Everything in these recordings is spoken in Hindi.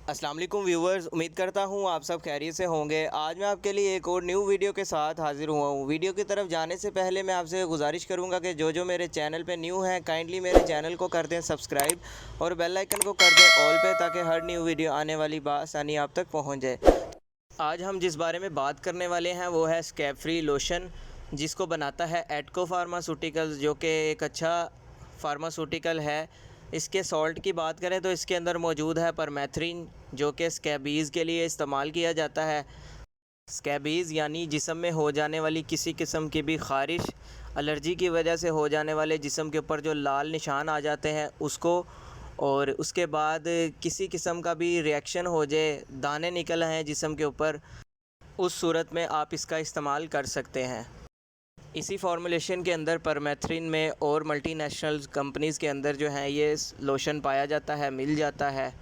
अस्सलाम वालेकुम व्यूवर्स, उम्मीद करता हूँ आप सब खैरियत से होंगे। आज मैं आपके लिए एक और न्यू वीडियो के साथ हाज़िर हुआ हूँ। वीडियो की तरफ जाने से पहले मैं आपसे गुजारिश करूँगा कि जो मेरे चैनल पे न्यू हैं काइंडली मेरे चैनल को कर दें सब्सक्राइब और बेल आइकन को कर दें ऑल पे, ताकि हर न्यू वीडियो आने वाली बआसानी आप तक पहुँच जाए। आज हम जिस बारे में बात करने वाले हैं वो है स्कैब फ्री लोशन, जिसको बनाता है एटको फार्मास्यूटिकल्स, जो कि एक अच्छा फार्मास्यूटिकल है। इसके सॉल्ट की बात करें तो इसके अंदर मौजूद है परमेथ्रिन, जो कि स्कैबीज़ के लिए इस्तेमाल किया जाता है। स्कैबीज़ यानी जिस्म में हो जाने वाली किसी किस्म की भी ख़ारिश, एलर्जी की वजह से हो जाने वाले जिस्म के ऊपर जो लाल निशान आ जाते हैं उसको, और उसके बाद किसी किस्म का भी रिएक्शन हो जाए, दाने निकल आएँ जिस्म के ऊपर, उस सूरत में आप इसका इस्तेमाल कर सकते हैं। इसी फार्मूलेशन के अंदर परमेथ्रिन में और मल्टी नेशनल कंपनीज़ के अंदर जो है ये लोशन पाया जाता है, मिल जाता है।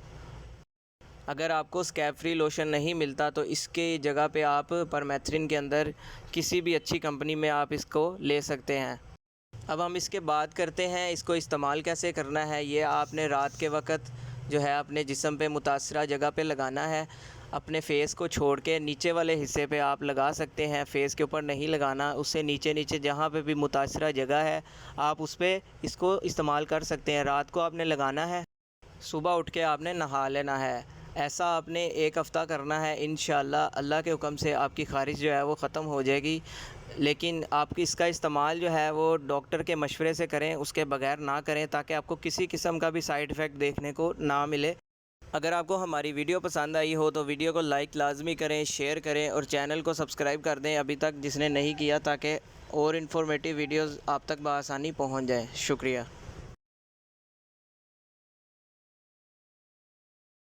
अगर आपको स्कैब फ्री लोशन नहीं मिलता तो इसके जगह पे आप परमेथ्रिन के अंदर किसी भी अच्छी कंपनी में आप इसको ले सकते हैं। अब हम इसके बात करते हैं इसको इस्तेमाल कैसे करना है। ये आपने रात के वक़्त जो है अपने जिस्म पे मुतासरा जगह पे लगाना है। अपने फ़ेस को छोड़ के नीचे वाले हिस्से पे आप लगा सकते हैं, फ़ेस के ऊपर नहीं लगाना। उससे नीचे नीचे जहाँ पे भी मुतासरा जगह है आप उस पर इसको इस्तेमाल कर सकते हैं। रात को आपने लगाना है, सुबह उठ के आपने नहा लेना है। ऐसा आपने एक हफ़्ता करना है। इंशाअल्लाह अल्लाह के हुक्म से आपकी ख़ारिश जो है वो ख़त्म हो जाएगी। लेकिन आप इसका इस्तेमाल जो है वो डॉक्टर के मशवरे से करें, उसके बगैर ना करें, ताकि आपको किसी किस्म का भी साइड इफ़ेक्ट देखने को ना मिले। अगर आपको हमारी वीडियो पसंद आई हो तो वीडियो को लाइक लाजमी करें, शेयर करें और चैनल को सब्सक्राइब कर दें अभी तक जिसने नहीं किया, ताकि और इन्फॉर्मेटिव वीडियोज़ आप तक बआसानी पहुँच जाएँ। शुक्रिया।